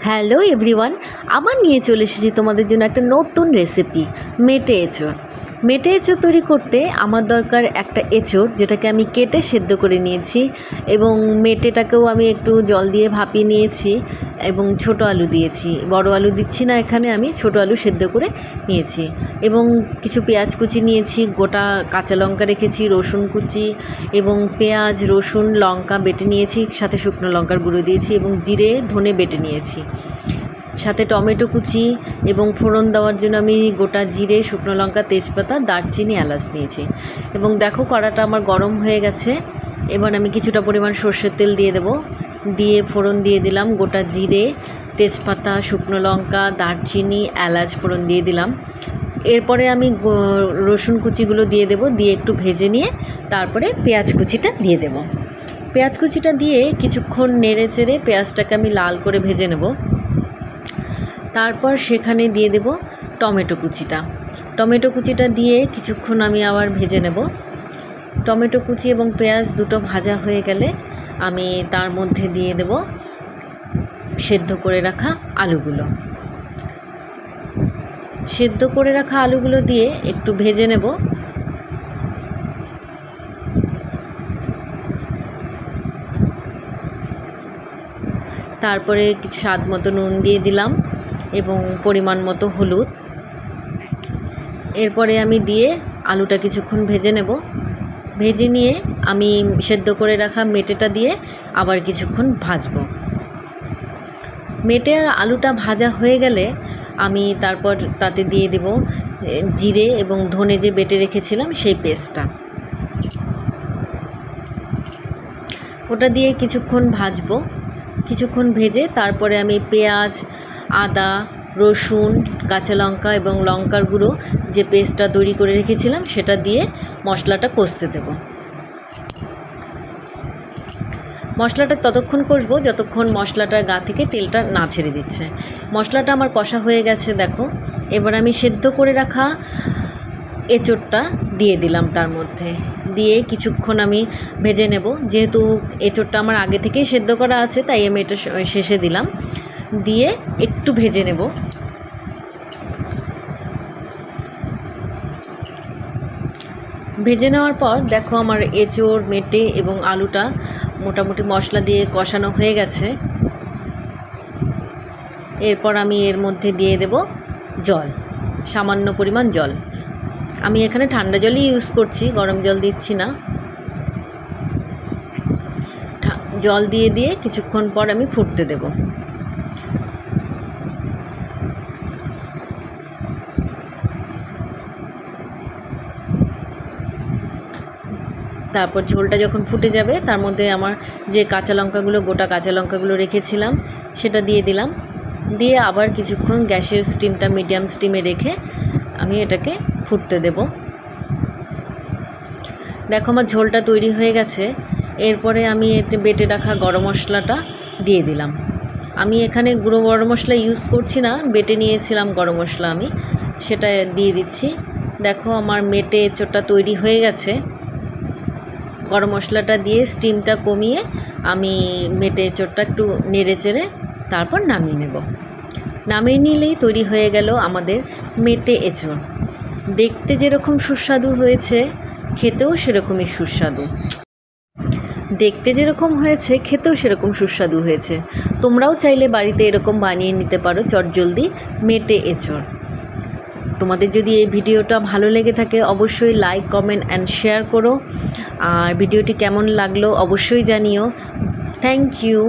Hello everyone, আবার নিয়ে চলে এসেছি তোমাদের জন্য একটা নতুন রেসিপি, মেটে এঁচোড়। মেটে এঁচোড় তৈরি করতে আমার দরকার একটা এঁচোড়, যেটাকে আমি কেটে সেদ্ধ করে নিয়েছি, এবং মেটেটাকেও আমি একটু জল দিয়ে ভাপিয়ে নিয়েছি, এবং ছোট আলু দিয়েছি, বড় আলু দিচ্ছি না এখানে, আমি ছোট আলু সেদ্ধ করে নিয়েছি, এবং কিছু পেঁয়াজ কুচি নিয়েছি, গোটা কাঁচা লঙ্কা রেখেছি, রসুন কুচি এবং পেঁয়াজ রসুন লঙ্কা বেটে নিয়েছি, সাথে শুকনো লঙ্কার গুঁড়ো দিয়েছি, এবং জিরে ধনে বেটে নিয়েছি, সাথে টমেটো কুচি, এবং ফোড়ন দেওয়ার জন্য আমি গোটা জিরে শুকনো লঙ্কা তেজপাতা দারচিনি এলাচ নিয়েছি। এবং দেখো কড়াটা আমার গরম হয়ে গেছে। এবার আমি কিছুটা পরিমাণ সর্ষের তেল দিয়ে দেবো, দিয়ে ফোড়ন দিয়ে দিলাম গোটা জিরে তেজপাতা শুকনো লঙ্কা দারচিনি এলাচ ফোড়ন দিয়ে দিলাম। এরপরে আমি রসুন কুচিগুলো দিয়ে দেবো, দিয়ে একটু ভেজে নিয়ে তারপরে পেঁয়াজ কুচিটা দিয়ে দেবো। পেঁয়াজ কুচিটা দিয়ে কিছুক্ষণ নেড়ে চেড়ে পেঁয়াজটাকে আমি লাল করে ভেজে নেব। তারপর সেখানে দিয়ে দেব টমেটো কুচিটা দিয়ে কিছুক্ষণ আমি আবার ভেজে নেব। টমেটো কুচি এবং পেঁয়াজ দুটো ভাজা হয়ে গেলে আমি তার মধ্যে দিয়ে দেব সেদ্ধ করে রাখা আলুগুলো দিয়ে একটু ভেজে নেব। তারপরে কিছু স্বাদ মতো নুন দিয়ে দিলাম এবং পরিমাণ মতো হলুদ। এরপরে আমি দিয়ে আলুটা কিছুক্ষণ ভেজে নেব। ভেজে নিয়ে আমি সেদ্ধ করে রাখা মেটেটা দিয়ে আবার কিছুক্ষণ ভাজবো। মেটে আর আলুটা ভাজা হয়ে গেলে আমি তারপর তাতে দিয়ে দেব জিরে এবং ধনে যে বেটে রেখেছিলাম সেই পেস্টটা, ওটা দিয়ে কিছুক্ষণ ভাজবো। কিছুক্ষণ ভেজে তারপরে আমি পেঁয়াজ আদা রসুন কাঁচা লঙ্কা এবং লঙ্কার গুঁড়ো যে পেস্টটা তৈরি করে রেখেছিলাম সেটা দিয়ে মশলাটা কষতে দেব। মশলাটা ততক্ষণ কষবো যতক্ষণ মশলাটার গা থেকে তেলটা না ছেড়ে দিচ্ছে। মশলাটা আমার কষা হয়ে গেছে দেখো। এবার আমি সেদ্ধ করে রাখা এঁচোড়টা দিয়ে দিলাম, তার মধ্যে দিয়ে কিছুক্ষণ আমি ভেজে নেব। যেহেতু এঁচোড়টা আমার আগে থেকেই সেদ্ধ করা আছে তাই আমি এটা শেষে দিলাম, দিয়ে একটু ভেজে নেব। ভেজে নেওয়ার পর দেখো আমার এঁচোড় মেটে এবং আলুটা মোটামুটি মশলা দিয়ে কষানো হয়ে গেছে। এরপর আমি এর মধ্যে দিয়ে দেব জল, সামান্য পরিমাণ জল। আমি এখানে ঠান্ডা জলই ইউজ করছি, গরম জল দিচ্ছি না। জল দিয়ে কিছুক্ষণ পর আমি ফুটতে দেব। তারপর ঝোলটা যখন ফুটে যাবে তার মধ্যে আমার যে গোটা কাঁচা লঙ্কাগুলো রেখেছিলাম সেটা দিয়ে দিলাম। দিয়ে আবার কিছুক্ষণ গ্যাসের স্টিমটা মিডিয়াম স্টিমে রেখে আমি এটাকে ফুটতে দেব। দেখো আমার ঝোলটা তৈরি হয়ে গেছে। এরপরে আমি এতে বেটে রাখা গরম মশলাটা দিয়ে দিলাম। আমি এখানে গুঁড়ো গরম মশলা ইউজ করছি না, বেটে নিয়েছিলাম গরম মশলা, আমি সেটা দিয়ে দিচ্ছি। দেখো আমার মেটে এঁচোড়টা তৈরি হয়ে গেছে। গরম মশলাটা দিয়ে স্টিমটা কমিয়ে আমি মেটে এঁচোড়টা একটু নেড়ে চেড়ে তারপর নামিয়ে নেব। নামিয়ে নিলেই তৈরি হয়ে গেল আমাদের মেটে এঁচোড়। দেখতে যেরকম সুস্বাদু হয়েছে খেতেও সেরকমই সুস্বাদু। তোমরাও চাইলে বাড়িতে এরকম বানিয়ে নিতে পারো চটজলদি মেটে এঁচোড়। তোমাদের যদি এই ভিডিওটা ভালো লেগে থাকে অবশ্যই লাইক কমেন্ট অ্যান্ড শেয়ার করো, আর ভিডিওটি কেমন লাগলো অবশ্যই জানিও। Thank you.